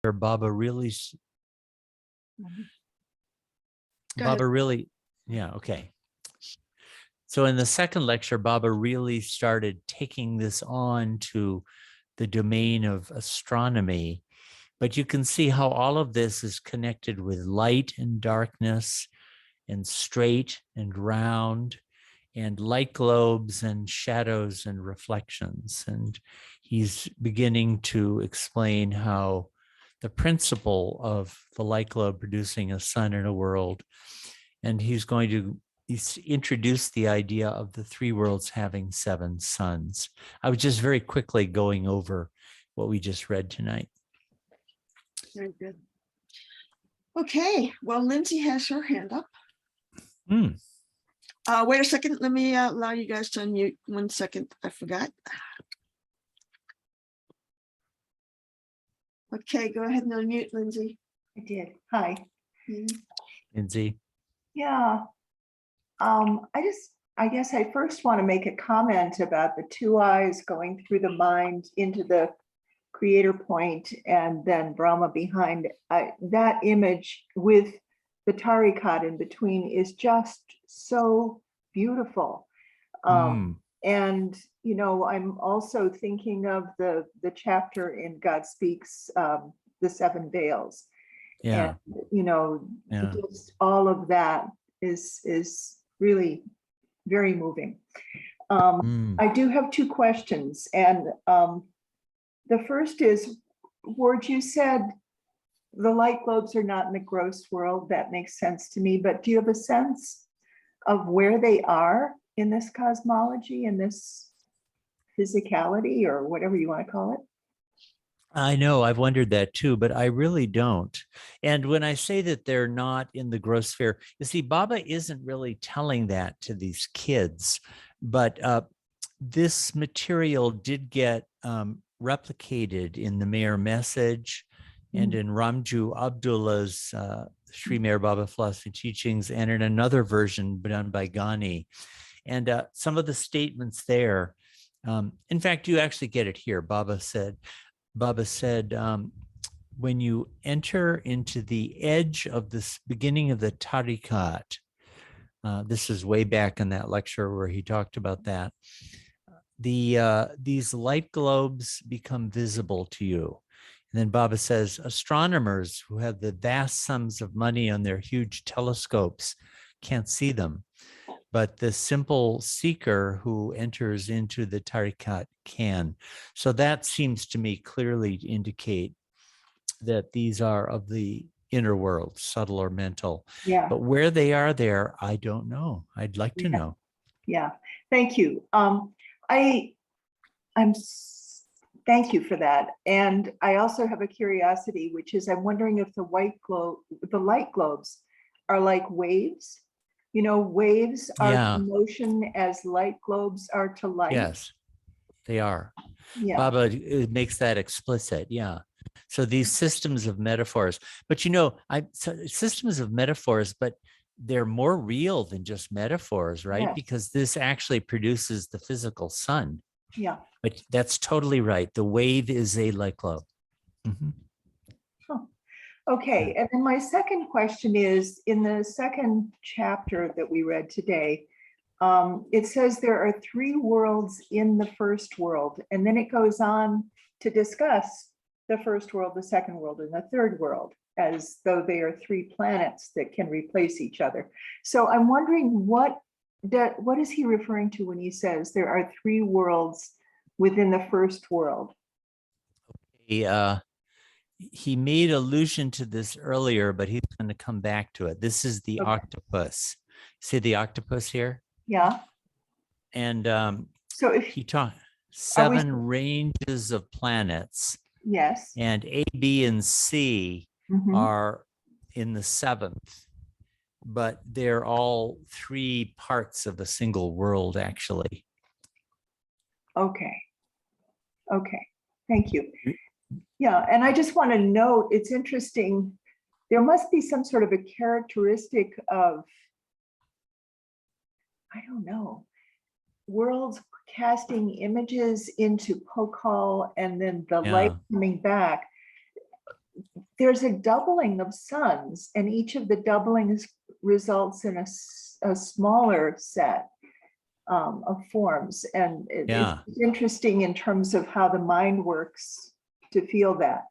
Baba really, yeah, okay. So in the second lecture, Baba really started taking this on to the domain of astronomy. But you can see how all of this is connected with light and darkness and straight and round and light globes and shadows and reflections. And he's beginning to explain how the principle of the light globe producing a sun in a world, and he's introduce the idea of the three worlds having seven suns. I was just very quickly going over what we just read tonight. Very good. Okay, well, Lindsay has her hand up. Wait a second. Let me allow you guys to unmute. 1 second. I forgot. Okay, go ahead and unmute, Lindsay. I did. Hi. Lindsay. Yeah. I guess I first want to make a comment about the two eyes going through the mind into the creator point and then Brahma behind. That image with the tarikat in between is just so beautiful. And, you know, I'm also thinking of the chapter in God Speaks, the Seven Veils. Yeah. And, you know, just all of that is really very moving. I do have two questions. And the first is, Ward, you said the light globes are not in the gross world. That makes sense to me. But do you have a sense of where they are in this cosmology, in this physicality, or whatever you want to call it? I know, I've wondered that too, but I really don't. And when I say that they're not in the gross sphere, you see, Baba isn't really telling that to these kids, but this material did get replicated in the Mayor Message and in Ramju Abdullah's Sri Mayor Baba Philosophy Teachings, and in another version done by Ghani. And some of the statements there, in fact, you actually get it here. Baba said, when you enter into the edge of this beginning of the tarikat, this is way back in that lecture where he talked about that, these light globes become visible to you. And then Baba says, astronomers who have the vast sums of money on their huge telescopes can't see them, but the simple seeker who enters into the tarikat can. So that seems to me clearly to indicate that these are of the inner world, subtle or mental. Yeah. But where they are there, I don't know. I'd like to know. Yeah, thank you. Thank you for that. And I also have a curiosity, which is I'm wondering if the light globes are like waves. You know, waves are to motion as light globes are to light. Yes, they are. Yeah. Baba makes that explicit. Yeah. So these systems of metaphors, but you know, systems of metaphors, but they're more real than just metaphors, right? Yes. Because this actually produces the physical sun. Yeah. But that's totally right. The wave is a light globe. Okay, and then my second question is, in the second chapter that we read today, it says there are three worlds in the first world, and then it goes on to discuss the first world, the second world, and the third world, as though they are three planets that can replace each other. So I'm wondering what is he referring to when he says there are three worlds within the first world? He made allusion to this earlier, but he's going to come back to it. This is the octopus. See the octopus here? Yeah. And so if he taught 7 ranges of planets. Yes. And A, B, and C are in the 7th, but they're all 3 parts of a single world, actually. Okay. Okay. Thank you. Yeah, and I just want to note, it's interesting, there must be some sort of a characteristic of, I don't know, worlds casting images into Pokal and then the light coming back. there's a doubling of suns, and each of the doublings results in a smaller set of forms. And Yeah. it's interesting in terms of how the mind works to feel that.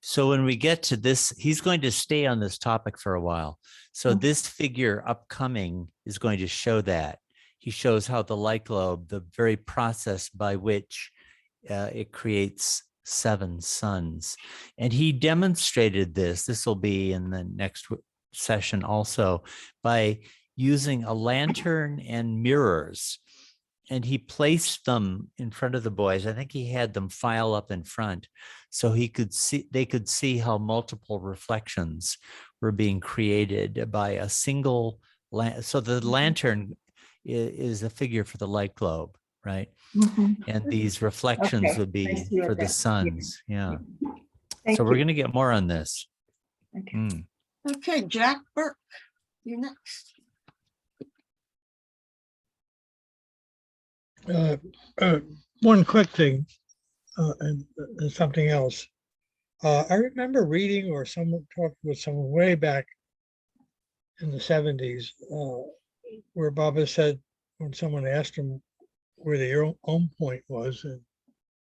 So when we get to this, he's going to stay on this topic for a while. So Mhm. this figure upcoming is going to show that. He shows how the light globe, the very process by which it creates 7 suns. And he demonstrated this. This will be in the next session also, by using a lantern and mirrors. And he placed them in front of the boys. I think he had them file up in front so they could see how multiple reflections were being created by a single so the lantern is a figure for the light globe, right? Mhm. And these reflections Okay, would I be see what for the that- suns. Yeah. Thank So we're you. going to get more on this. Okay. Mm. Okay, Jack Burke, you're next. One quick thing and something else. I remember reading or someone talked with someone way back in the 70s where Baba said when someone asked him where their own point was, and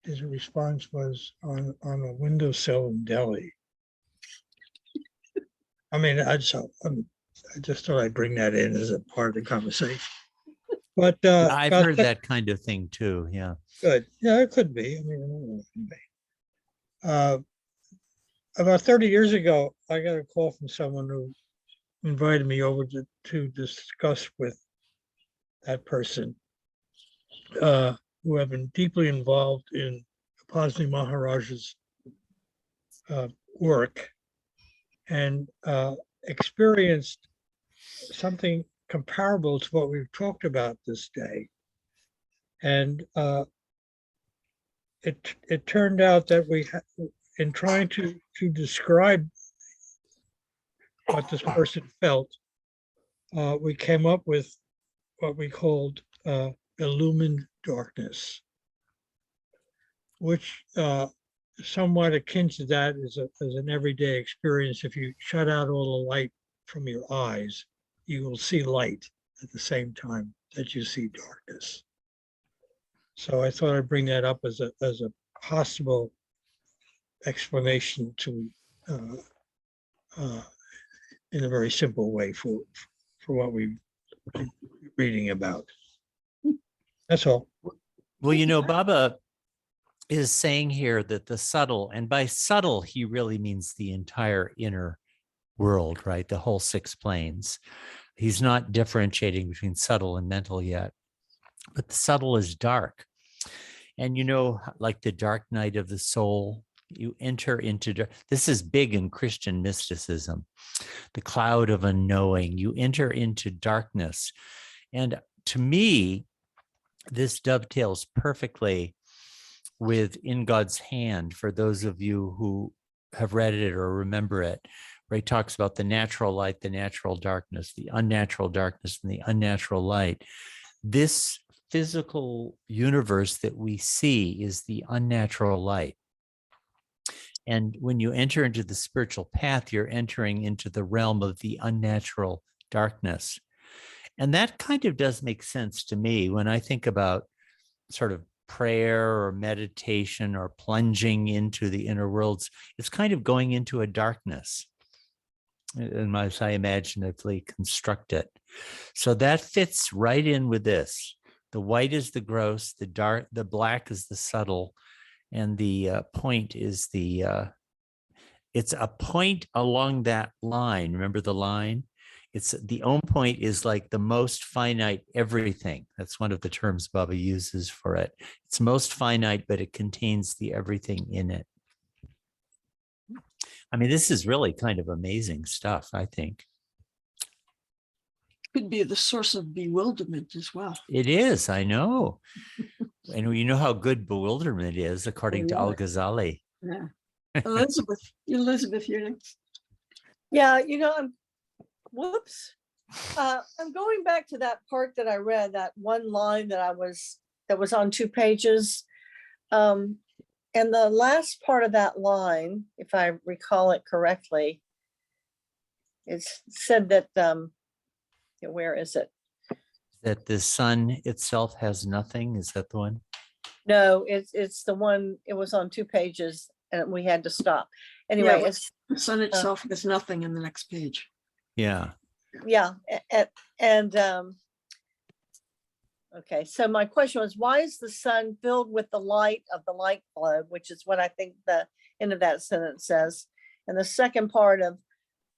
his response was on a windowsill in Delhi. I mean, I just thought I'd bring that in as a part of the conversation. But I've heard that kind of thing too. Yeah. good. Yeah, it could be. I mean, I don't know, it could be. About 30 years ago, I got a call from someone who invited me over to discuss with that person who have been deeply involved in Pasni Maharaj's work and experienced something comparable to what we've talked about this day. And it turned out that in trying to describe what this person felt, we came up with what we called illumined darkness, which somewhat akin to that as an everyday experience. If you shut out all the light from your eyes, you will see light at the same time that you see darkness. So I thought I'd bring that up as a possible explanation to in a very simple way for what we've been reading about. That's all. Well, Baba is saying here that the subtle, and by subtle, he really means the entire inner world, right? The whole 6 planes. He's not differentiating between subtle and mental yet, but the subtle is dark. And like the dark night of the soul, you enter into, this is big in Christian mysticism, the cloud of unknowing, you enter into darkness. And to me, this dovetails perfectly with In God's Hand, for those of you who have read it or remember it, where he talks about the natural light, the natural darkness, the unnatural darkness, and the unnatural light. This physical universe that we see is the unnatural light. And when you enter into the spiritual path, you're entering into the realm of the unnatural darkness. And that kind of does make sense to me when I think about sort of prayer or meditation or plunging into the inner worlds. It's kind of going into a darkness, and as I imaginatively construct it. So that fits right in with this. The white is the gross, the black is the subtle, and the point is it's a point along that line. Remember the line? It's the own point is like the most finite everything. That's one of the terms Baba uses for it. It's most finite, but it contains the everything in it. I mean, this is really kind of amazing stuff, I think. Could be the source of bewilderment as well. It is, I know. And you know how good bewilderment is, according to Al-Ghazali. Yeah. Elizabeth, you're next. Yeah, whoops. I'm going back to that part that I read, that one line that was on 2 pages. And And the last part of that line, if I recall it correctly, it's said that, where is it? That the sun itself has nothing. Is that the one? No, it's the one, it was on 2 pages and we had to stop. Anyway, but it's, The sun itself has nothing in the next page. Yeah. yeah, and okay, so my question was, why is the sun filled with the light of the light globe, which is what I think the end of that sentence says. And the second part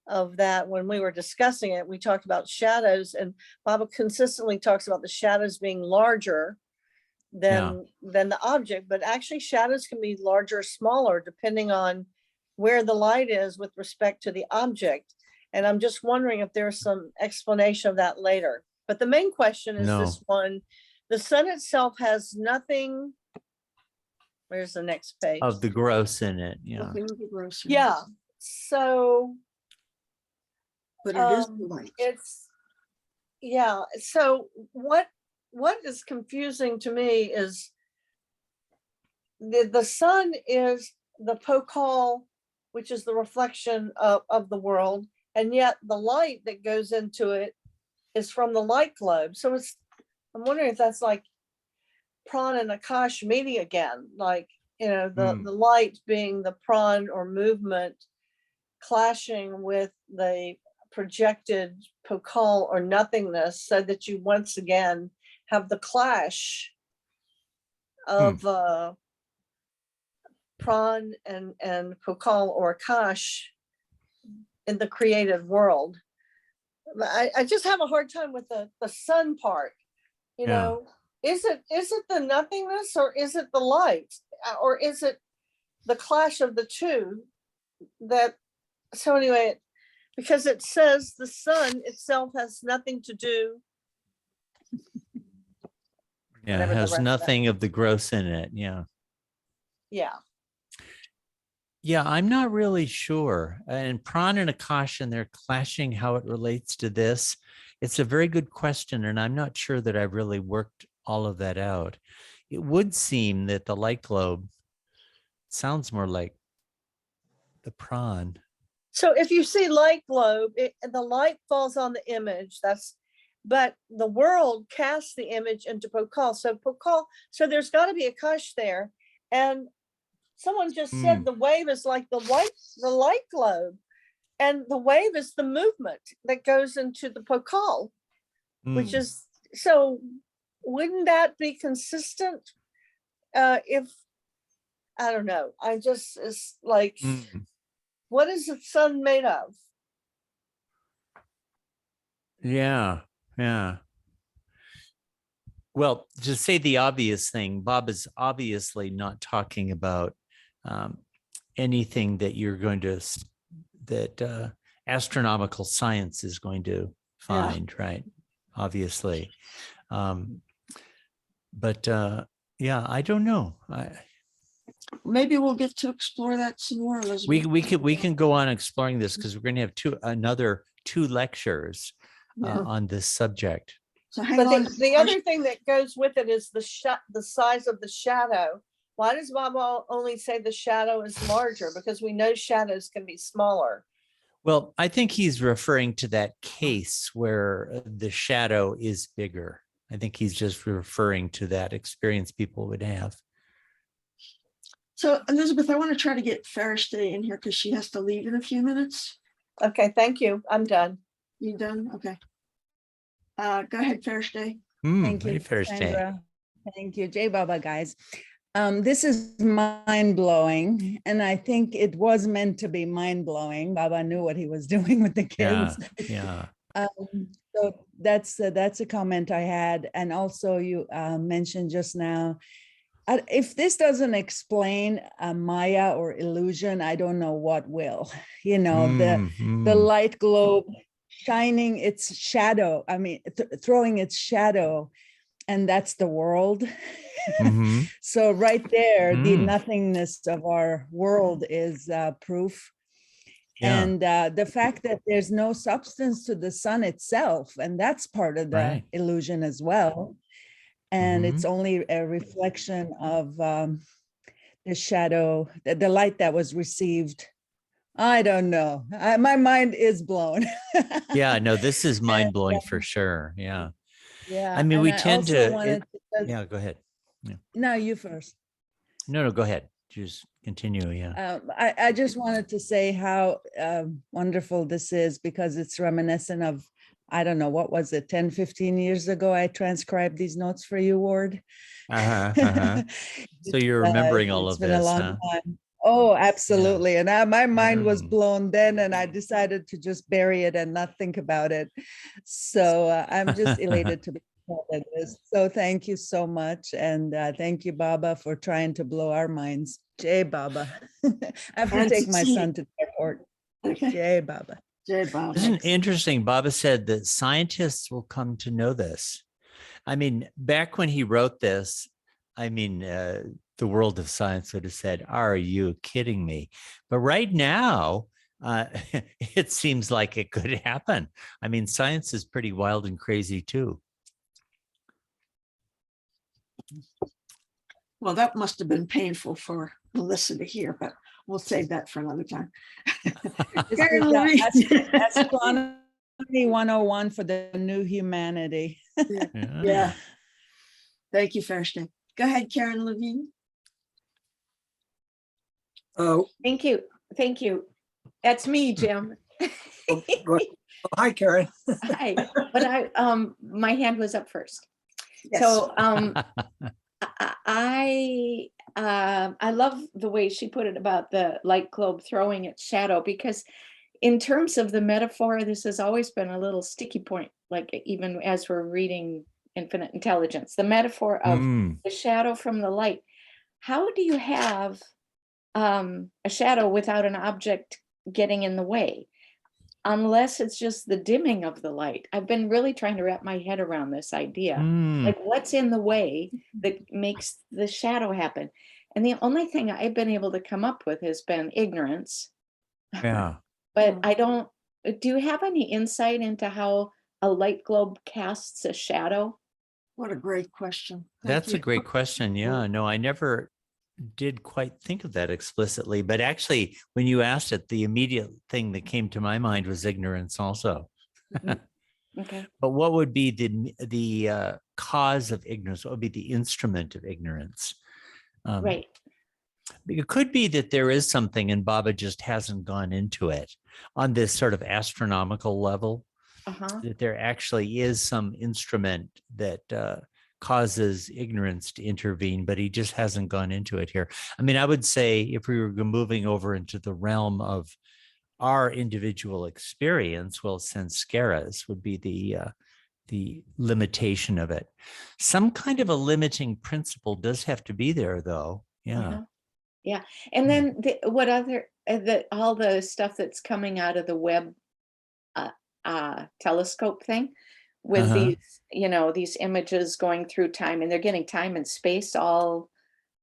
of that, when we were discussing it, we talked about shadows, and Baba consistently talks about the shadows being larger than the object, but actually shadows can be larger or smaller depending on where the light is with respect to the object. And I'm just wondering if there's some explanation of that later. But the main question is this one: the sun itself has nothing. Where's the next page? Of the gross in it. Yeah. Nothing of the gross. Yeah. So But it is the light. it's, yeah. So what is confusing to me is the sun is the pokal, which is the reflection of the world, and yet the light that goes into it is from the light globe. So it's, I'm wondering if that's like Pran and Akash meeting again, like, the light being the Pran or movement clashing with the projected pokal or nothingness, so that you once again have the clash of Pran and pokal or Akash in the created world. I just have a hard time with the sun part. Is it the nothingness, or is it the light, or is it the clash of the two? So anyway, because it says the sun itself has nothing to do. Yeah. It Whatever the has rest of that. nothing of the gross in it. Yeah. Yeah. Yeah, I'm not really sure. And Pran and Akash and they're clashing, how it relates to this. It's a very good question, and I'm not sure that I've really worked all of that out. It would seem that the light globe sounds more like the Pran. So if you see light globe, the light falls on the image. But the world casts the image into pokal. So there's got to be Akash there. And someone just said the wave is like the light globe, and the wave is the movement that goes into the pokal, which is, so wouldn't that be consistent? If, I don't know, it's like, what is the sun made of? Yeah. Yeah. Well, to say the obvious thing, Bob is obviously not talking about anything that you're going to, that astronomical science is going to find, right? Obviously. But yeah, I don't know. Maybe we'll get to explore that some more, Elizabeth. We can go on exploring this, because we're going to have another two lectures on this subject. So hang But on. the other thing that goes with it is the size of the shadow. Why does Baba only say the shadow is larger? Because we know shadows can be smaller. Well, I think he's referring to that case where the shadow is bigger. I think he's just referring to that experience people would have. So Elizabeth, I want to try to get Farishday in here because she has to leave in a few minutes. Okay, thank you. I'm done. You done? Okay. Go ahead, Farishday. Thank you, Hey, Farishday. Sandra. Thank you, Jai Baba, guys. This is mind-blowing, and I think it was meant to be mind-blowing. Baba knew what he was doing with the Yeah, kids. yeah. So that's a comment I had. And also you mentioned just now, if this doesn't explain Maya or illusion, I don't know what will. The light globe shining its shadow, throwing its shadow, and that's the world. So right there, the nothingness of our world is proof. Yeah. And the fact that there's no substance to the sun itself, and that's part of the illusion as well. And it's only a reflection of the shadow, the light that was received. I don't know. My mind is blown. Yeah, no, this is mind blowing And, for sure. Yeah. yeah. I mean, and we I tend also to, wanted to, yeah, go ahead. Yeah. no, you first. No, go ahead. Just continue. Yeah. I just wanted to say how wonderful this is because it's reminiscent of, I don't know, what was it, 10, 15 years ago, I transcribed these notes for you, Ward. Uh-huh, uh-huh. So you're remembering all It's of been a this, long huh? time. Oh, absolutely. And my mind was Mm. blown then, and I decided to just bury it and not think about it. So I'm just elated to be part of this. So thank you so much. And thank you, Baba, for trying to blow our minds. Jai Baba. I have to And take to my see- son to the airport. Okay. Jai Baba. Jay Bob. Isn't it interesting? Baba said that scientists will come to know this. I mean, back when he wrote this, I mean, the world of science would have said, "Are you kidding me?" But right now, it seems like it could happen. I mean, science is pretty wild and crazy too. Well, that must have been painful for Melissa to hear, but we'll save that for another time. This Karen is Levine. Astronomy 101 for the new humanity. Yeah. Thank you, Thursday. Go ahead, Karen Levine. Oh, Thank you. Thank you. That's me, Jim. hi, Karen. Hi. But my hand was up first. Yes. So I love the way she put it about the light globe throwing its shadow, because in terms of the metaphor, this has always been a little sticky point, like even as we're reading Infinite Intelligence, the metaphor of the shadow from the light. How do you have a shadow without an object getting in the way? Unless it's just the dimming of the light. I've been really trying to wrap my head around this idea. Like, what's in the way that makes the shadow happen? And the only thing I've been able to come up with has been ignorance. Yeah. But I don't, do you have any insight into how a light globe casts a shadow? What a great question. Thank That's you. a great question. Yeah, no, I never did quite think of that explicitly, but actually, when you asked it, the immediate thing that came to my mind was ignorance also. Okay. But what would be the cause of ignorance? What would be the instrument of ignorance? Right. It could be that there is something and Baba just hasn't gone into it on this sort of astronomical level, that there actually is some instrument that causes ignorance to intervene, but he just hasn't gone into it here. I mean, I would say if we were moving over into the realm of our individual experience, well, samskaras would be the limitation of it. Some kind of a limiting principle does have to be there, though. Yeah. Yeah. And then what other, all the stuff that's coming out of the Webb telescope thing with these, these images going through time, and they're getting time and space all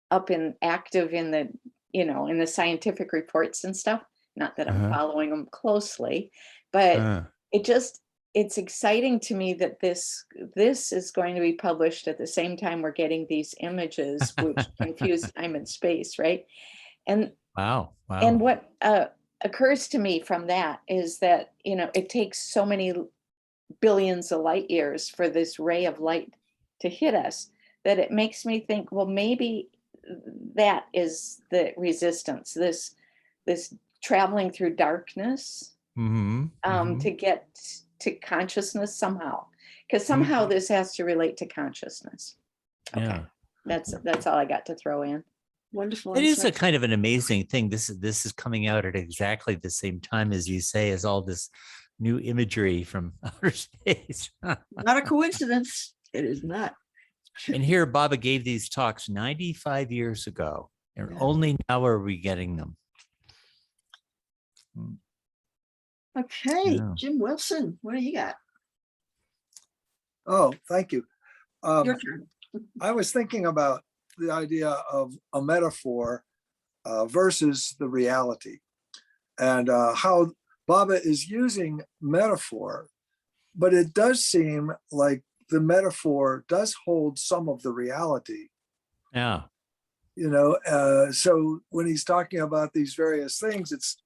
up and active in the, in the scientific reports and stuff. Not that I'm following them closely, but it's exciting to me that this is going to be published at the same time we're getting these images which confuse time and space, right? And Wow. and what occurs to me from that is that it takes so many billions of light years for this ray of light to hit us that it makes me think, well, maybe that is the resistance, this traveling through darkness to get to consciousness somehow, because somehow this has to relate to consciousness. Okay. Yeah. That's all I got to throw in. Wonderful. It is a insight. kind of an amazing thing. This is coming out at exactly the same time, as you say, as all this new imagery from outer space. Not a coincidence. It is not. And here Baba gave these talks 95 years ago, and only now are we getting them. Okay, Yeah. Jim Wilson, what do you got? Oh, thank you. Your turn. I was thinking about the idea of a metaphor versus the reality, and how Baba is using metaphor, but it does seem like the metaphor does hold some of the reality. Yeah. So when he's talking about these various things, it's,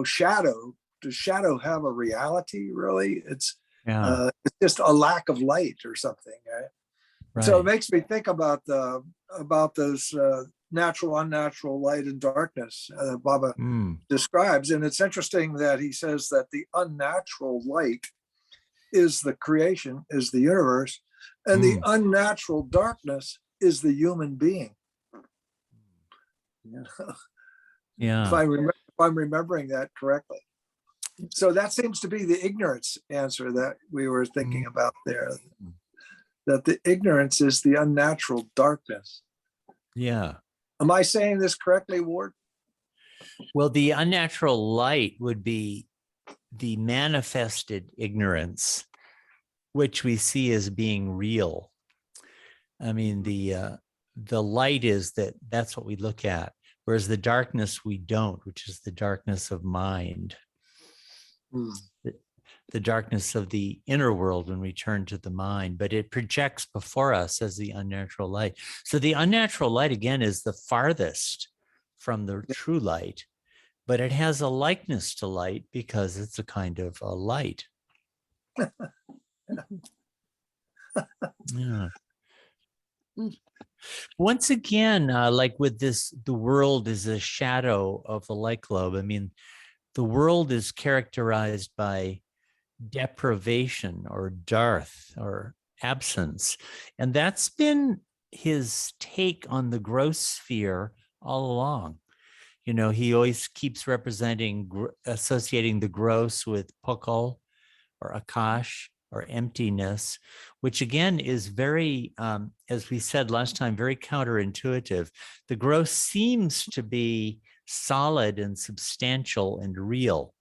shadow. Does shadow have a reality, really? It's just a lack of light or something, right? So it makes me think about those natural, unnatural light and darkness that Baba describes. And it's interesting that he says that the unnatural light is the creation, is the universe, and the unnatural darkness is the human being. If I'm remembering that correctly. So that seems to be the ignorance answer that we were thinking about there. That the ignorance is the unnatural darkness. Yeah. Am I saying this correctly, Ward? Well, the unnatural light would be the manifested ignorance, which we see as being real. I mean, the light is that's what we look at, whereas the darkness we don't, which is the darkness of mind. The darkness of the inner world when we turn to the mind, but it projects before us as the unnatural light. So the unnatural light, again, is the farthest from the true light, but it has a likeness to light because it's a kind of a light. Yeah. Once again, like with this, the world is a shadow of the light globe. I mean, the world is characterized by deprivation or dearth or absence. And that's been his take on the gross sphere all along. He always keeps associating the gross with Pukal or Akash or emptiness, which again is very, as we said last time, very counterintuitive. The gross seems to be solid and substantial and real.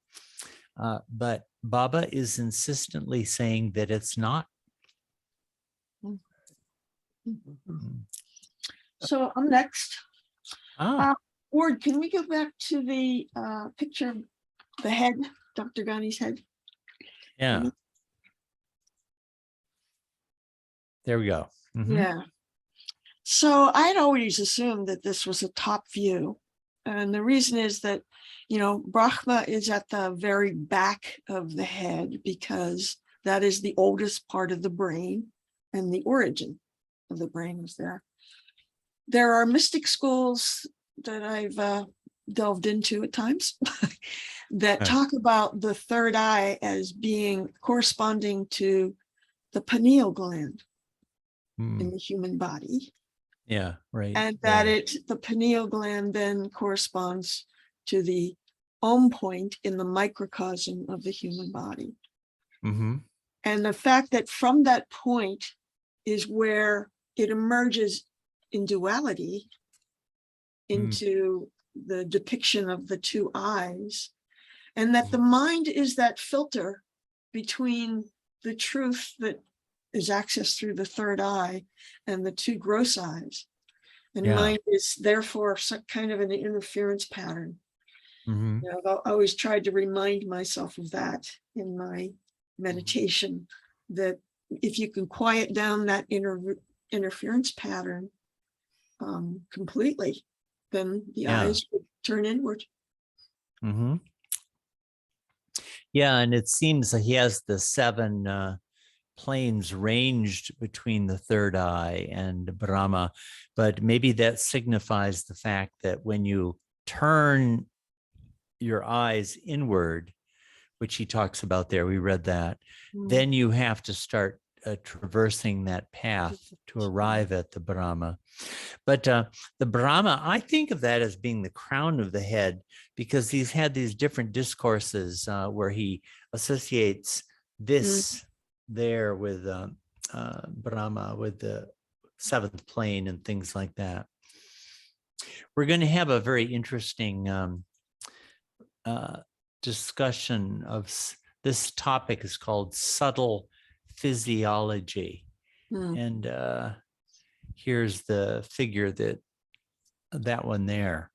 But Baba is insistently saying that it's not. So I'm next. Ward, can we go back to the picture of the head, Dr. Ghani's head? Yeah. There we go. Yeah. So I'd always assumed that this was a top view. And the reason is that, Brahma is at the very back of the head because that is the oldest part of the brain and the origin of the brain is there. There are mystic schools that I've delved into at times that talk about the third eye as being corresponding to the pineal gland in the human body. Yeah, right. And that the pineal gland then corresponds to the point in the microcosm of the human body. And the fact that from that point is where it emerges in duality into the depiction of the two eyes, and that the mind is that filter between the truth that is accessed through the third eye and the two gross eyes. And mind is therefore some kind of an interference pattern. I've always tried to remind myself of that in my meditation, that if you can quiet down that interference pattern completely, then the eyes would turn inward. Yeah, and it seems that he has the 7 planes ranged between the third eye and Brahma, but maybe that signifies the fact that when you turn your eyes inward, which he talks about there, we read that, then you have to start traversing that path to arrive at the Brahma. But the Brahma, I think of that as being the crown of the head, because he's had these different discourses where he associates this there with Brahma, with the 7th plane and things like that. We're going to have a very interesting discussion of this topic is called subtle physiology. And here's the figure that one there,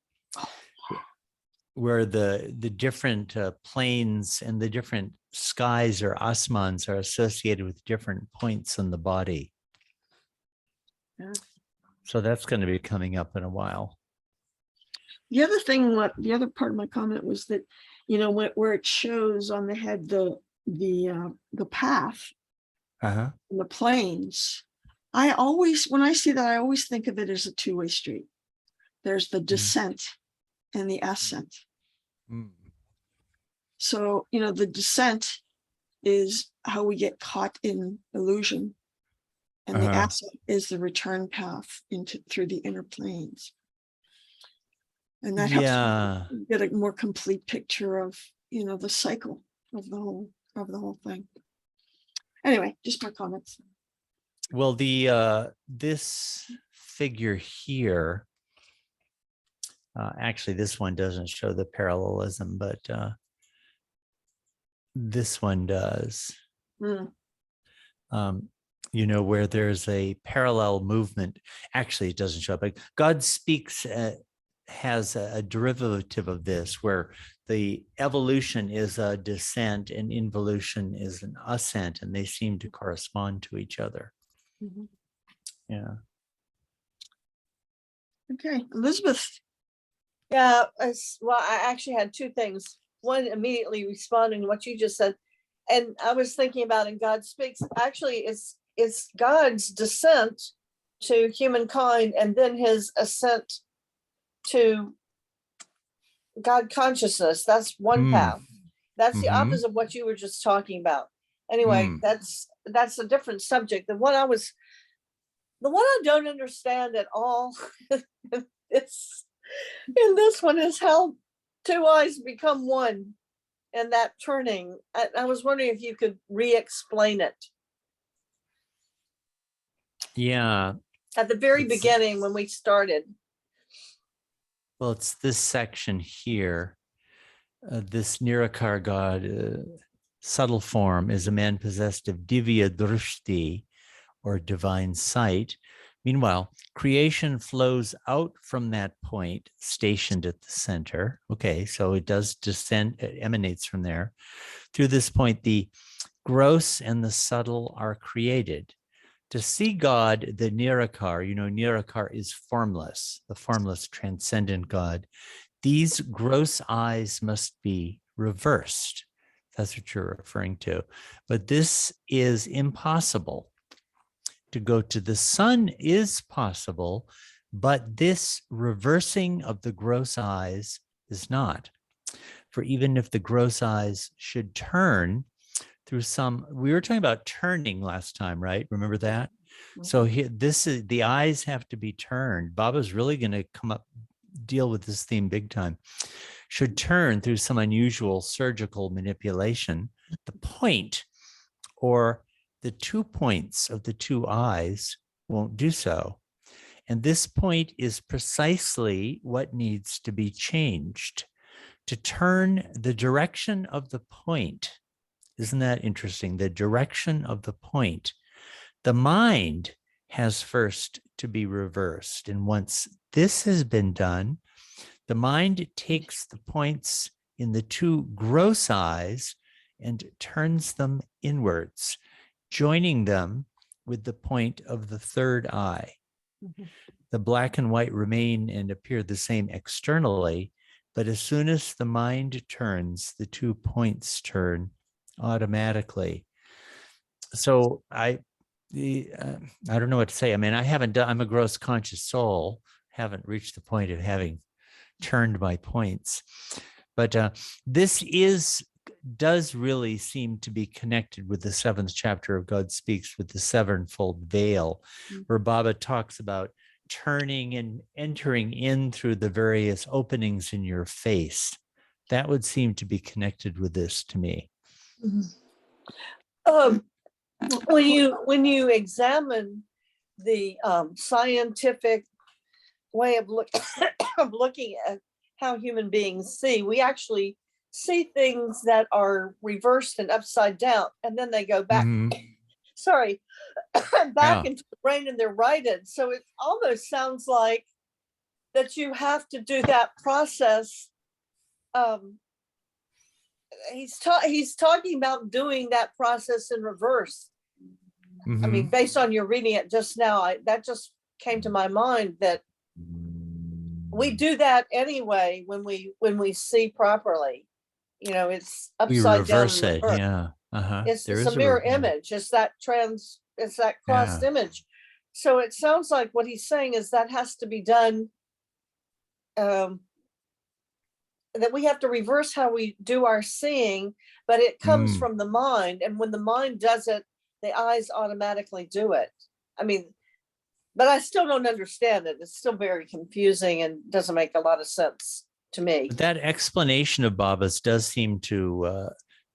where the different planes and the different skies or asmans are associated with different points in the body. So that's going to be coming up in a while. The other thing, the other part of my comment was that, where it shows on the head the path Uh-huh. and the planes, when I see that, I always think of it as a two-way street. There's the descent and the ascent. Mm. So, the descent is how we get caught in illusion. And the ascent is the return path through the inner planes. And that helps you get a more complete picture of, the cycle of the whole thing. Anyway, just my comments. Well, this figure here, actually, this one doesn't show the parallelism, but this one does. Where there's a parallel movement. Actually, it doesn't show up. But God Speaks has a derivative of this, where the evolution is a descent and involution is an ascent, and they seem to correspond to each other. Yeah. Okay, Elizabeth. Yeah, well, I actually had two things. One, immediately responding to what you just said. And I was thinking about in God Speaks, actually, it's God's descent to humankind and then his ascent to God consciousness. That's one path. That's the opposite of what you were just talking about. Anyway, that's a different subject. The one I don't understand at all is in this one is how two eyes become one, and that turning. I was wondering if you could re-explain it. Yeah. At the very beginning when we started. Well, it's this section here. This Nirakar God, subtle form, is a man possessed of divya drishti, or divine sight. Meanwhile, creation flows out from that point, stationed at the center. Okay, so it does descend, it emanates from there. Through this point, the gross and the subtle are created. To see God, the Nirakar, Nirakar is formless, the formless transcendent God. These gross eyes must be reversed. That's what you're referring to. But this is impossible. To go to the sun is possible, but this reversing of the gross eyes is not. For even if the gross eyes should turn through we were talking about turning last time, right? Remember that? So here, the eyes have to be turned. Baba's really going to deal with this theme big time. Should turn through some unusual surgical manipulation, the point, or the 2 points of the two eyes, won't do so. And this point is precisely what needs to be changed. To turn the direction of the point. Isn't that interesting? The direction of the point. The mind has first to be reversed. And once this has been done, the mind takes the points in the two gross eyes and turns them inwards, joining them with the point of the third eye. The black and white remain and appear the same externally, but as soon as the mind turns, the 2 points turn automatically. So I don't know what to say. I mean, I'm a gross conscious soul, haven't reached the point of having turned my points, but this does really seem to be connected with the 7th chapter of God Speaks, with the sevenfold veil, where Baba talks about turning and entering in through the various openings in your face. That would seem to be connected with this to me. When you examine the scientific way of looking at how human beings see, we actually see things that are reversed and upside down, and then they go back. Back into the brain, and they're righted. So it almost sounds like that you have to do that process. He's talking about doing that process in reverse. I mean, based on your reading it just now, that just came to my mind that we do that anyway when we see properly. You know, it's We upside down reverse in it. reverse. Yeah. It's There a is mirror reverse. image. It's that crossed Yeah. image. So it sounds like what he's saying is that has to be done. That we have to reverse how we do our seeing, but it comes from the mind. And when the mind does it, the eyes automatically do it. I mean, but I still don't understand it. It's still very confusing and doesn't make a lot of sense to me. But that explanation of Baba's does seem to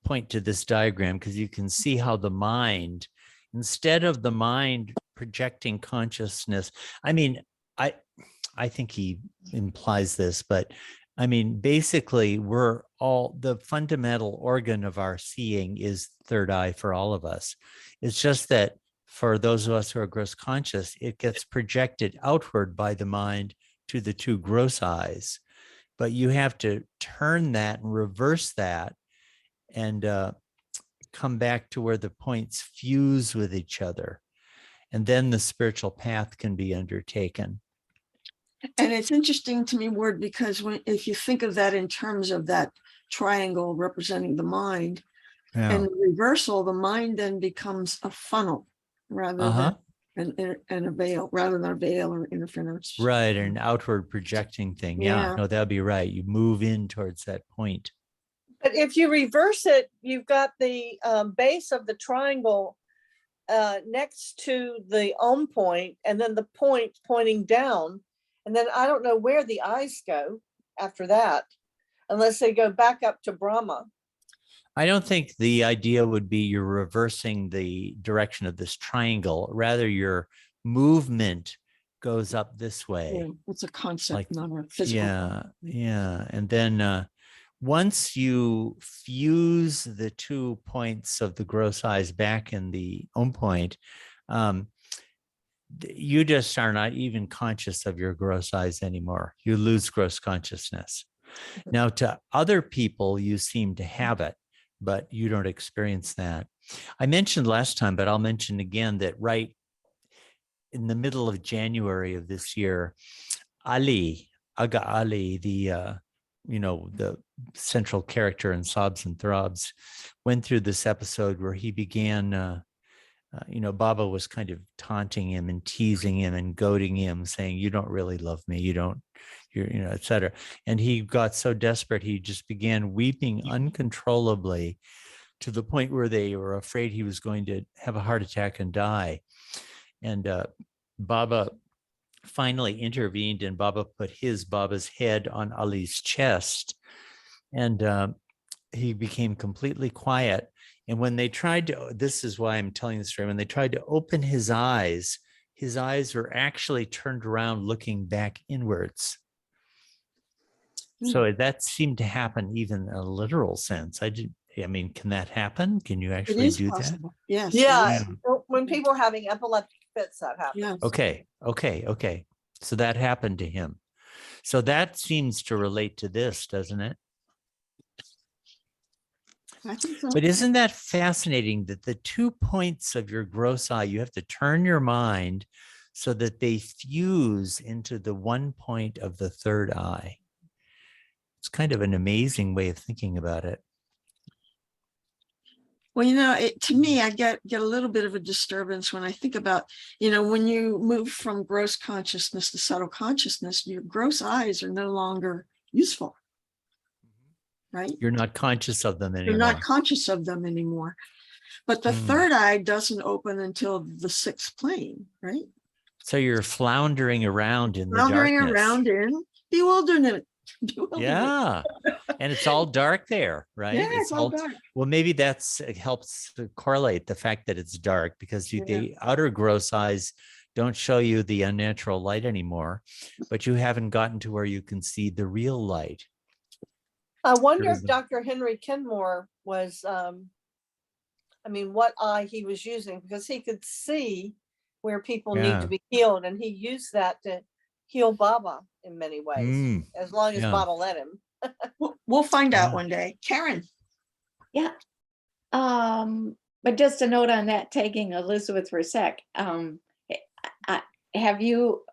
point to this diagram, because you can see how the mind, instead of the mind projecting consciousness, I mean, I think he implies this, but I mean, basically, we're all, the fundamental organ of our seeing is third eye for all of us. It's just that for those of us who are gross conscious, it gets projected outward by the mind to the two gross eyes. But you have to turn that and reverse that and come back to where the points fuse with each other. And then the spiritual path can be undertaken. And it's interesting to me, Ward, because if you think of that in terms of that triangle representing the mind, and the reversal, the mind then becomes a funnel rather than a veil, rather than a veil or interference. Right, an outward projecting thing. Yeah, no, that'd be right. You move in towards that point. But if you reverse it, you've got the base of the triangle next to the point, and then the point pointing down. And then I don't know where the eyes go after that, unless they go back up to Brahma. I don't think the idea would be you're reversing the direction of this triangle. Rather, your movement goes up this way. Yeah, it's a concept, not a physical. Yeah. And then once you fuse the 2 points of the gross eyes back in the point, you just are not even conscious of your gross eyes anymore. You lose gross consciousness. Now, to other people, you seem to have it, but you don't experience that. I mentioned last time, but I'll mention again that right in the middle of January of this year, Aga Ali, the central character in Sobs and Throbs, went through this episode where he began Baba was kind of taunting him and teasing him and goading him, saying, you don't really love me. You're, et cetera. And he got so desperate, he just began weeping uncontrollably to the point where they were afraid he was going to have a heart attack and die. And Baba finally intervened, and Baba put Baba's head on Ali's chest. And he became completely quiet. And when they tried to, this is why I'm telling the story, when they tried to open his eyes were actually turned around looking back inwards. So that seemed to happen even in a literal sense. Can that happen? Can you actually do possible. that? Yes. Yeah. When people are having epileptic fits, that happens. Yes. Okay. So that happened to him. So that seems to relate to this, doesn't it? I think so. But isn't that fascinating that the 2 points of your gross eye, you have to turn your mind so that they fuse into the 1 point of the third eye? It's kind of an amazing way of thinking about it. Well, to me, I get a little bit of a disturbance when I think about, when you move from gross consciousness to subtle consciousness, your gross eyes are no longer useful. Right? You're not conscious of them anymore. You're not conscious of them anymore. But the third eye doesn't open until the sixth plane, right? So you're floundering around in the darkness. Floundering around in bewilderment. Yeah. And it's all dark there, right? Yeah, it's all dark. Well, maybe it helps to correlate the fact that it's dark, because the outer gross eyes don't show you the unnatural light anymore, but you haven't gotten to where you can see the real light. I wonder if Dr. Henry Kenmore was, what eye he was using, because he could see where people need to be healed. And he used that to heal Baba in many ways, as long as Baba let him. We'll find out one day. Karen. Yeah. But just a note on that, taking Elizabeth for a sec. have you,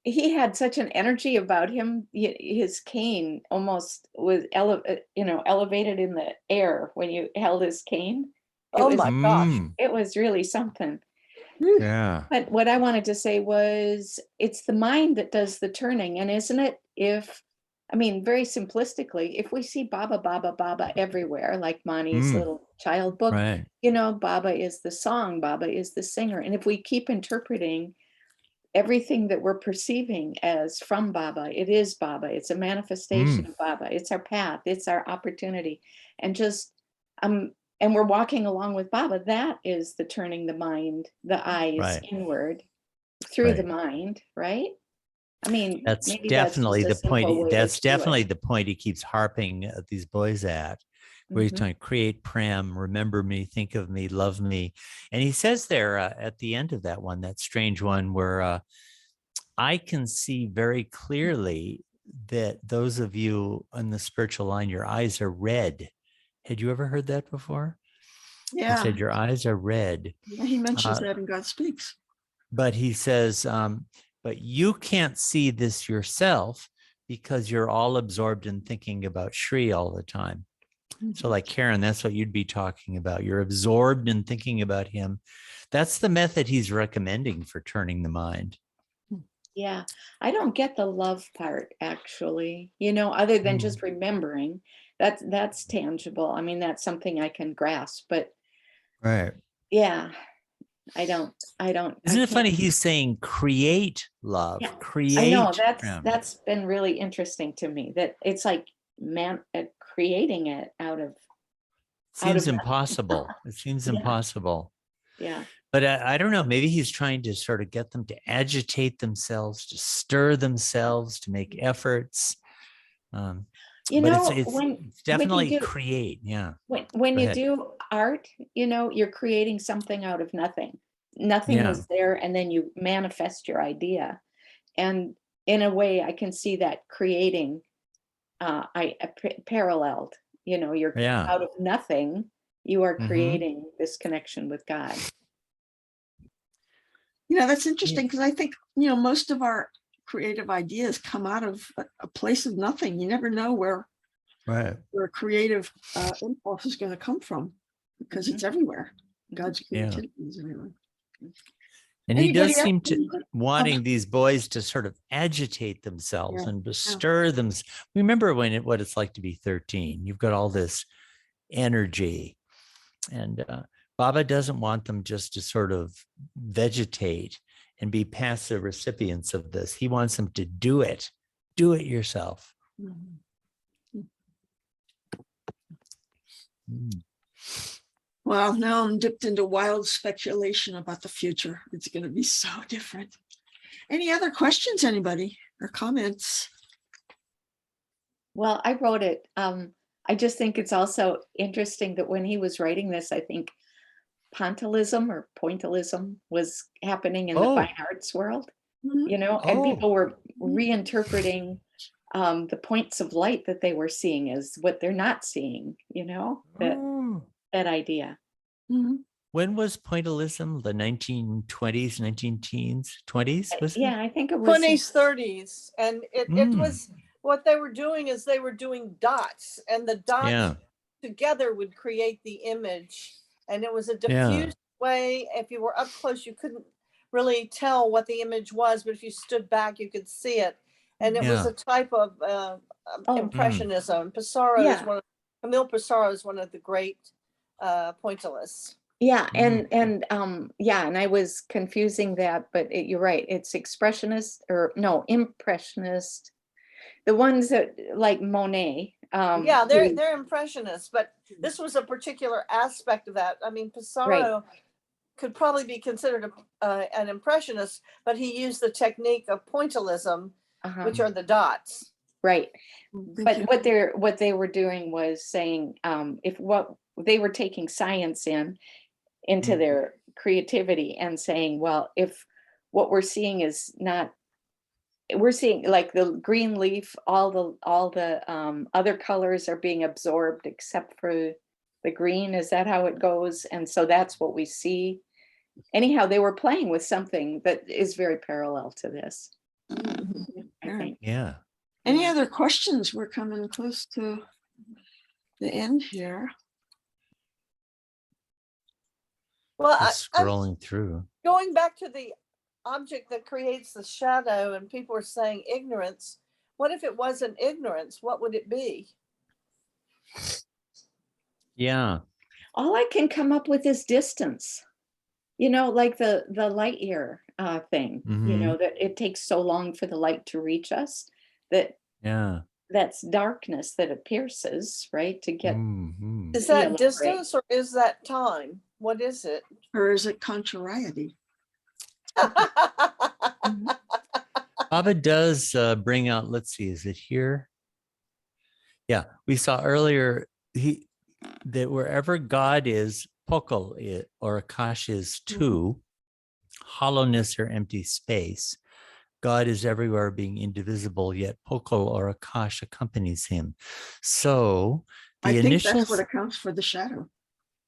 he had such an energy about him. His cane almost was elevated in the air when you held his cane. Oh my gosh. It was really something. Yeah. But what I wanted to say was, it's the mind that does the turning. And isn't it, very simplistically, if we see Baba, Baba, Baba everywhere, like Mani's little child book, Right. Baba is the song, Baba is the singer. And if we keep interpreting everything that we're perceiving as from Baba, it is Baba. It's a manifestation of Baba. It's our path. It's our opportunity. And just, and we're walking along with Baba. That is the turning the mind, the eyes Right. inward through the Right. mind, right? I mean, That's maybe definitely that's just the a simple point. way to That's do it. definitely the point he keeps harping these boys at, where he's Mhm. trying to create Prem, remember me, think of me, love me. And he says there at the end of that one, that strange one, where I can see very clearly that those of you on the spiritual line, your eyes are red. Had you ever heard that before? He Yeah, said, your eyes are red. he mentions Uh, that in God Speaks. But he says, but you can't see this yourself because you're all absorbed in thinking about Shri all the time. So like Karen, that's what you'd be talking about. You're absorbed in thinking about him. That's the method he's recommending for turning the mind. Yeah, I don't get the love part actually, other than just remembering. That's tangible. I mean, that's something I can grasp, but Right. yeah, I Isn't it funny? can't. He's saying create love, Yeah, I create. know Prem. that's been really interesting to me, that it's like creating it out of Seems nothing. impossible. It seems Yeah. impossible. Yeah. But I don't know, maybe he's trying to sort of get them to agitate themselves, to stir themselves, to make efforts. But it's When you definitely do create. Yeah. when Go you ahead. do art, you're creating something out of nothing. Nothing Yeah. was there, and then you manifest your idea. And in a way, I can see that creating paralleled. You're Yeah. out of nothing, you are Mhm. creating this connection with God. That's interesting because I think, most of our creative ideas come out of a place of nothing. You never know where Right. a creative impulse is going to come from, because it's everywhere. God's Yeah. creativity is everywhere. And he Anybody does seem else? to wanting these boys to sort of agitate themselves Yeah, and to yeah. stir them. Remember what it's like to be 13. You've got all this energy, and Baba doesn't want them just to sort of vegetate and be passive recipients of this. He wants them to do it yourself. Well, now I'm dipped into wild speculation about the future. It's going to be so different. Any other questions, anybody, or comments? Well, I wrote it. I just think it's also interesting that when he was writing this, I think Pointillism or Pointillism was happening in the fine arts world, and people were reinterpreting the points of light that they were seeing as what they're not seeing, that idea. When was Pointillism? The 1920s, 19-teens, 20s, was it? Yeah, I think it was 20s, 30s. And it was, what they were doing is they were doing dots, and the dots together would create the image. And it was a diffused way. If you were up close, you couldn't really tell what the image was, but if you stood back, you could see it. And it was a type of impressionism. Pissarro is Camille Pissarro is one of the great pointillists. Yeah, and I was confusing that, but you're right. It's expressionist, or no, impressionist. The ones that like Monet. They're impressionists, but this was a particular aspect of that. I mean, Pissarro could probably be considered an impressionist, but he used the technique of pointillism, which are the dots. Right. But what they were doing was saying, what they were taking science into their creativity and saying, well, if what we're seeing is not, we're seeing like the green leaf, all the other colors are being absorbed except for the green. Is that how it goes? And so that's what we see. anyhow, they were playing with something that is very parallel to this, Mhm. I Yeah. think. Yeah. Any other questions? We're coming close to the end here. Well, Just I'm scrolling through. going back to the object that creates the shadow, and people are saying ignorance. What if it wasn't ignorance? What would it be? Yeah. All I can come up with is distance. Like the light year thing, Mhm. that it takes so long for the light to reach us, Yeah. that's darkness that it pierces, right? To get Mhm. Is feel that it, right? distance or is that time? What is it? Or is it contrariety? Baba does bring out, let's see, is it here? Yeah, we saw earlier that wherever God is, Pokal or Akash is too, hollowness or empty space. God is everywhere being indivisible, yet Pokal or Akash accompanies him. So I the think initial, that's what accounts for the shadow.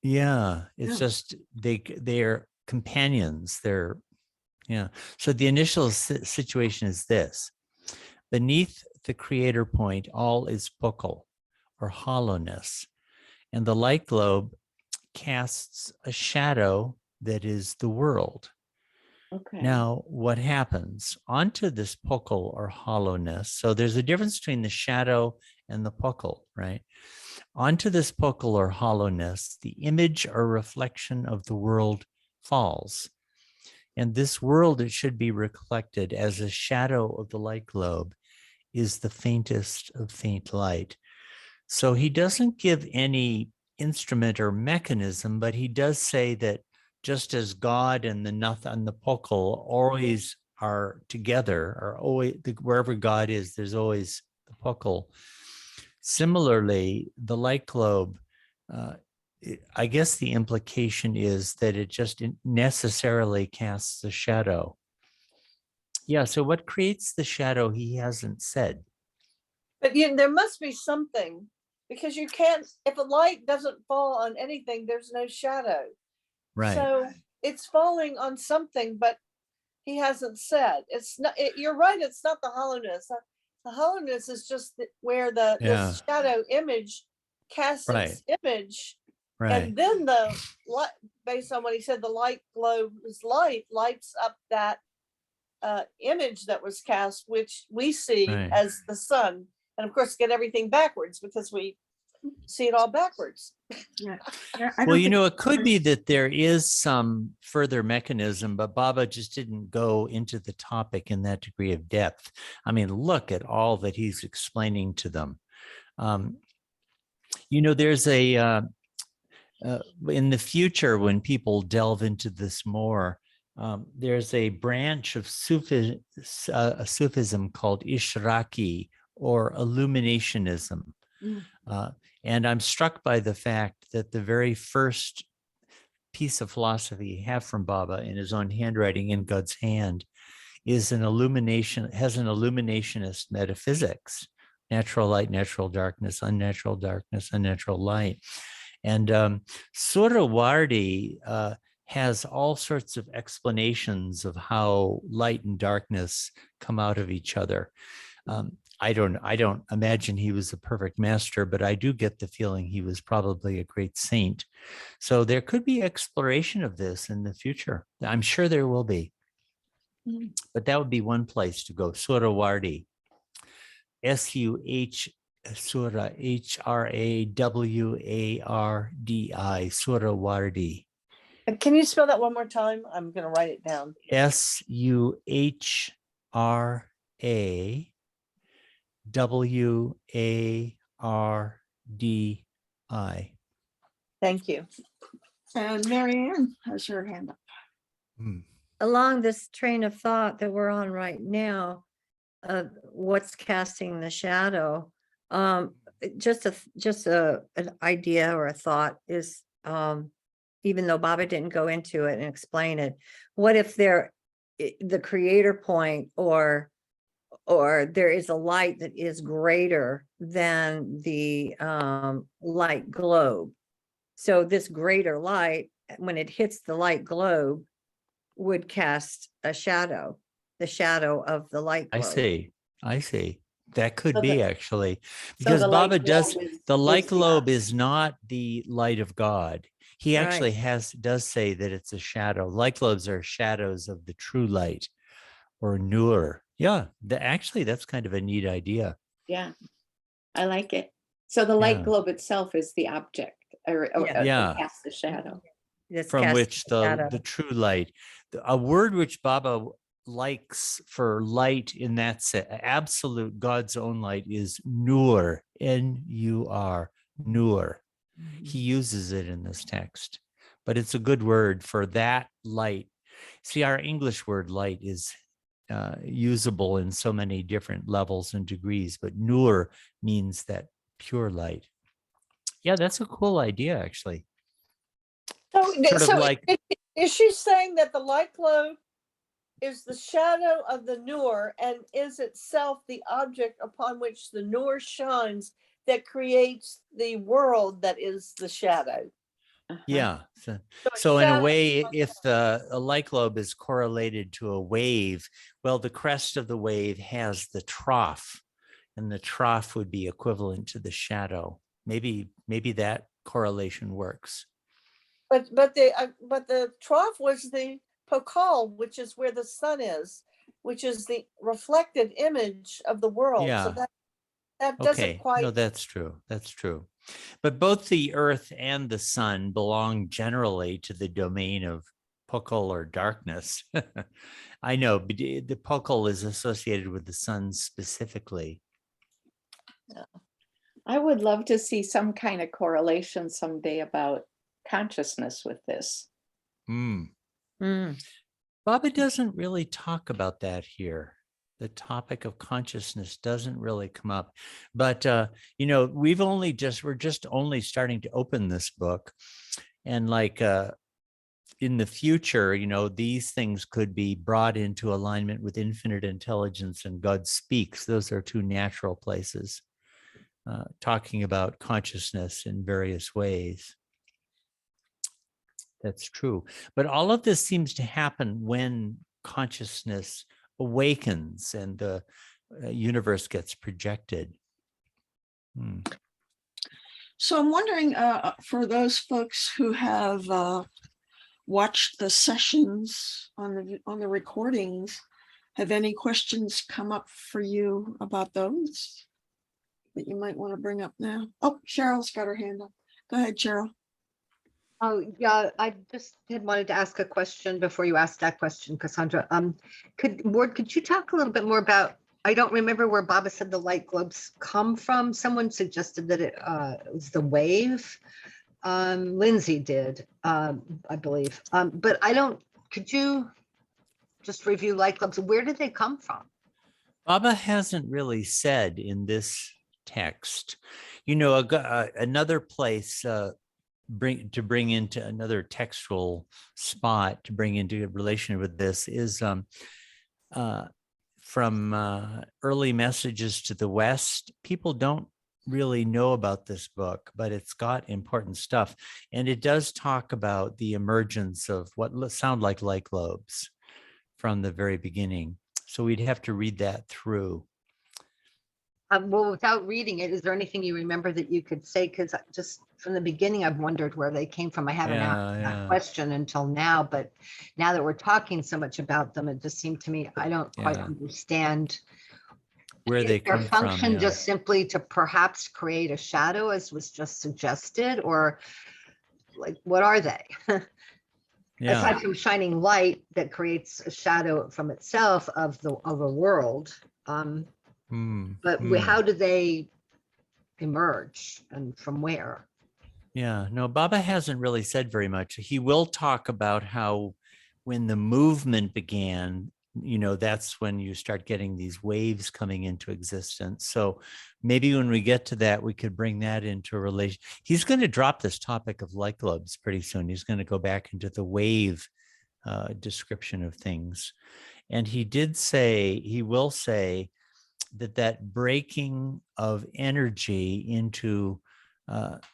yeah, it's Yeah. just they're companions. They're yeah. So the initial situation is this: beneath the creator point, all is Pokal or hollowness, and the light globe casts a shadow that is the world. Okay. Now, what happens onto this Pokal or hollowness? So there's a difference between the shadow and the Pokal, right? Onto this Pokal or hollowness, the image or reflection of the world falls. And this world, it should be reflected as a shadow of the light globe, is the faintest of faint light. So he doesn't give any instrument or mechanism, but he does say that just as God and the Nath and the Pokal always are together, or always wherever God is, there's always the Pokal. Similarly, the light globe, I guess the implication is that it just necessarily casts a shadow. Yeah, so what creates the shadow, he hasn't said. But there must be something, because you can't, if a light doesn't fall on anything, there's no shadow. Right. So it's falling on something, but he hasn't said. It's not, you're right, it's not the hollowness. The hollowness is just where this shadow image casts its image. Right. And then the light, based on what he said, the light globe's light lights up that image that was cast, which we see as the sun. And of course, get everything backwards because we see it all backwards. Yeah. Well, it could be that there is some further mechanism, but Baba just didn't go into the topic in that degree of depth. I mean, look at all that he's explaining to them. There's in the future, when people delve into this more, there's a branch of Sufism called Ishraqi or Illuminationism. And I'm struck by the fact that the very first piece of philosophy you have from Baba in his own handwriting, In God's Hand, is has an illuminationist metaphysics: natural light, natural darkness, unnatural light. And Surawardi has all sorts of explanations of how light and darkness come out of each other. I don't imagine he was a perfect master, but I do get the feeling he was probably a great saint. So there could be exploration of this in the future. I'm sure there will be. But that would be one place to go. Surawardi. Sura, Hrawardi, Surawardi. Can you spell that one more time? I'm going to write it down. Surawardi. Thank you. And Marianne has her hand up. Along this train of thought that we're on right now, what's casting the shadow, just an idea or a thought is, even though Baba didn't go into it and explain it, what if the creator point or there is a light that is greater than the light globe? So this greater light, when it hits the light globe, would cast a shadow, the shadow of the light I globe. see. I see. That could So be the- actually, So because the light Baba does, globe is- the light is the globe object. is not the light of God. He actually does say that it's a shadow. Light globes are shadows of the true light, or nur. Yeah, actually, that's kind of a neat idea. Yeah, I like it. So the light Yeah. globe itself is the object, or Yeah. Yeah. cast the shadow. That's From casting which a shadow. the true light, a word which Baba likes for light in that absolute God's own light is nur, N-U-R, nur. He uses it in this text, but it's a good word for that light. See, our English word light is usable in so many different levels and degrees, but nur means that pure light. Yeah, that's a cool idea, actually. Sort of like, is she saying that the light globe is the shadow of the Nur and is itself the object upon which the Nur shines that creates the world that is the shadow? yeah. So So in a shadow- way, if a light globe is correlated to a wave, well, the crest of the wave has the trough, and the trough would be equivalent to the shadow. Maybe that correlation works. But the trough was the Pokal, which is where the sun is, which is the reflected image of the world. So Yeah. that doesn't Okay. quite. No, that's true. That's true. But both the earth and the sun belong generally to the domain of Pokal or darkness. I know, but the Pokal is associated with the sun specifically. I would love to see some kind of correlation someday about consciousness with this. Baba doesn't really talk about that here. The topic of consciousness doesn't really come up, but we're just only starting to open this book, and like in the future, these things could be brought into alignment with infinite intelligence and God speaks. Those are two natural places, talking about consciousness in various ways. That's true. But all of this seems to happen when consciousness awakens and the universe gets projected. So I'm wondering, for those folks who have watched the sessions on the recordings, have any questions come up for you about those that you might want to bring up now? Oh, Cheryl's got her hand up. Go ahead, Cheryl. Oh, yeah, I just had wanted to ask a question before you asked that question, Cassandra. Could you talk a little bit more about, I don't remember where Baba said the light globes come from. Someone suggested that it was the wave. Lindsay did, I believe. But could you just review light globes? Where did they come from? Baba hasn't really said in this text. Another place bring into another textual spot to bring into relation with this is from early messages to the West. People don't really know about this book, but it's got important stuff, and it does talk about the emergence of what sound like light globes from the very beginning. So we'd have to read that through. Well, without reading it, is there anything you remember that you could say? Because just from the beginning, I've wondered where they came from. I haven't asked that question until now, but now that we're talking so much about them, it just seemed to me, I don't quite understand where they come from. Function just simply to perhaps create a shadow, as was just suggested, or like, what are they? Aside from shining light that creates a shadow from itself of a world. But how do they emerge, and from where? Yeah, no, Baba hasn't really said very much. He will talk about how when the movement began, that's when you start getting these waves coming into existence. So maybe when we get to that, we could bring that into relation. He's going to drop this topic of light globes pretty soon. He's going to go back into the wave description of things. And he will say that breaking of energy into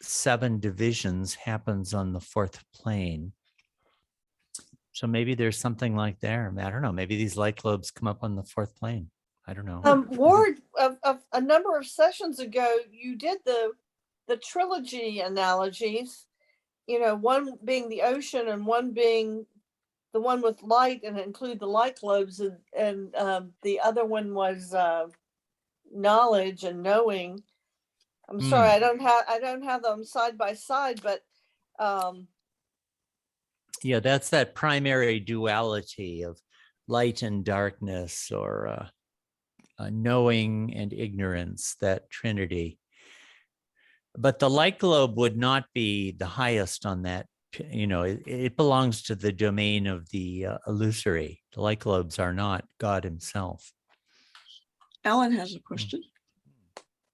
7 divisions happens on the 4th plane. So maybe there's something like there. I don't know. Maybe these light globes come up on the fourth plane. I don't know. Ward, of a number of sessions ago, you did the trilogy analogies, you know, one being the ocean and one being the one with light and include the light globes, and the other one was knowledge and knowing. I'm sorry, I don't have them side by side, but yeah, that's that primary duality of light and darkness, or knowing and ignorance, that trinity. But the light globe would not be the highest on that. You know, it belongs to the domain of the illusory. The light globes are not God himself. Ellen has a question.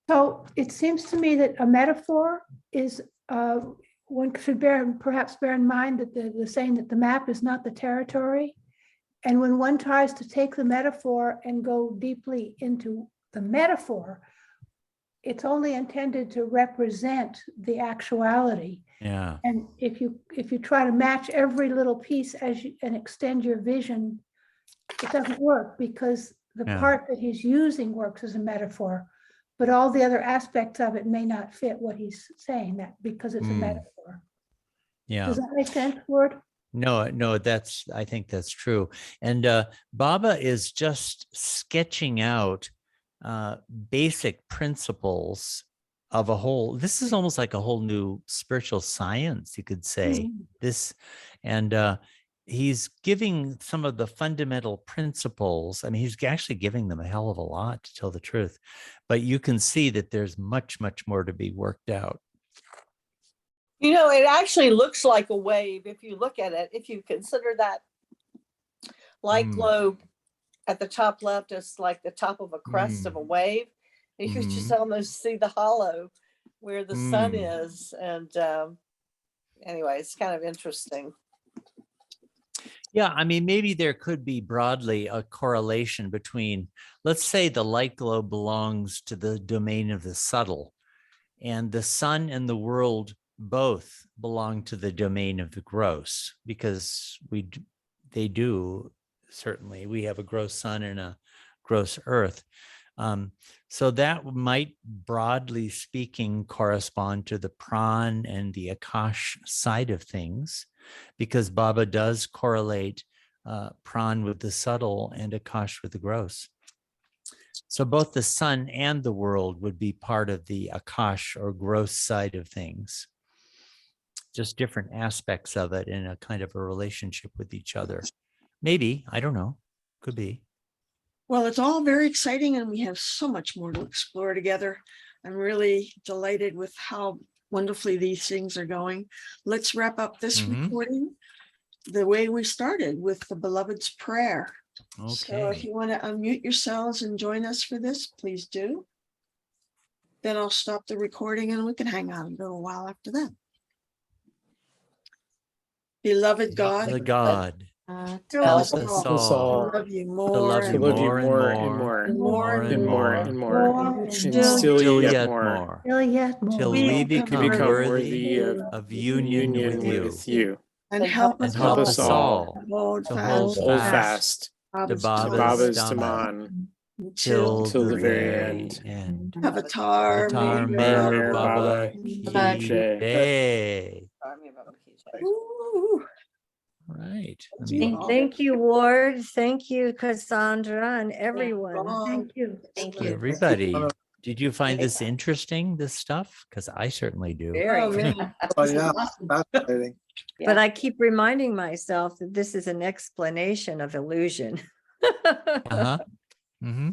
So it seems to me that a metaphor is, one should perhaps bear in mind that the saying that the map is not the territory. And when one tries to take the metaphor and go deeply into the metaphor, it's only intended to represent the actuality. Yeah. And if you try to match every little piece and extend your vision, it doesn't work, because the part that he's using works as a metaphor, but all the other aspects of it may not fit what he's saying, that because it's a metaphor. Yeah. Does that make sense, Ward? No, I think that's true. And Baba is just sketching out basic principles of a whole. This is almost like a whole new spiritual science, you could say. This, and he's giving some of the fundamental principles. I mean, he's actually giving them a hell of a lot, to tell the truth. But you can see that there's much, much more to be worked out. you know, it actually looks like a wave if you look at it. If you consider that light globe at the top left is like the top of a crest of a wave, you could just almost see the hollow where the sun is. And anyway, it's kind of interesting. Yeah, I mean, maybe there could be broadly a correlation between, let's say the light globe belongs to the domain of the subtle, and the sun and the world both belong to the domain of the gross, because they do, certainly. We have a gross sun and a gross earth. So that might, broadly speaking, correspond to the pran and the akash side of things, because Baba does correlate pran with the subtle and akash with the gross. So both the sun and the world would be part of the akash or gross side of things, just different aspects of it in a kind of a relationship with each other. Maybe, I don't know, could be. Well, it's all very exciting, and we have so much more to explore together. I'm really delighted with how wonderfully these things are going. Let's wrap up this recording the way we started, with the Beloved's prayer. Okay. So if you want to unmute yourselves and join us for this, please do. Then I'll stop the recording and we can hang out and go a while after that. Beloved God, The God, help help us all to love you to more love you and more and more and more and more and More and till yet more, Still yet more. till we become worthy of union with you, and help and us help us all hold to hold fast fast to Baba's Baba's Dhamma Dhamma till till the very end. Avatar Avatar Meher Meher Baba Ki Ki Jai. Ooh. Right. I Thank mean, you. Thank you, Ward. Thank you, Cassandra, and everyone. Thank you. Thank you. everybody, did you find this interesting, this stuff? Because I certainly do. Very. Oh, yeah, fascinating. But I keep reminding myself that this is an explanation of illusion. Uh-huh. Mm-hmm.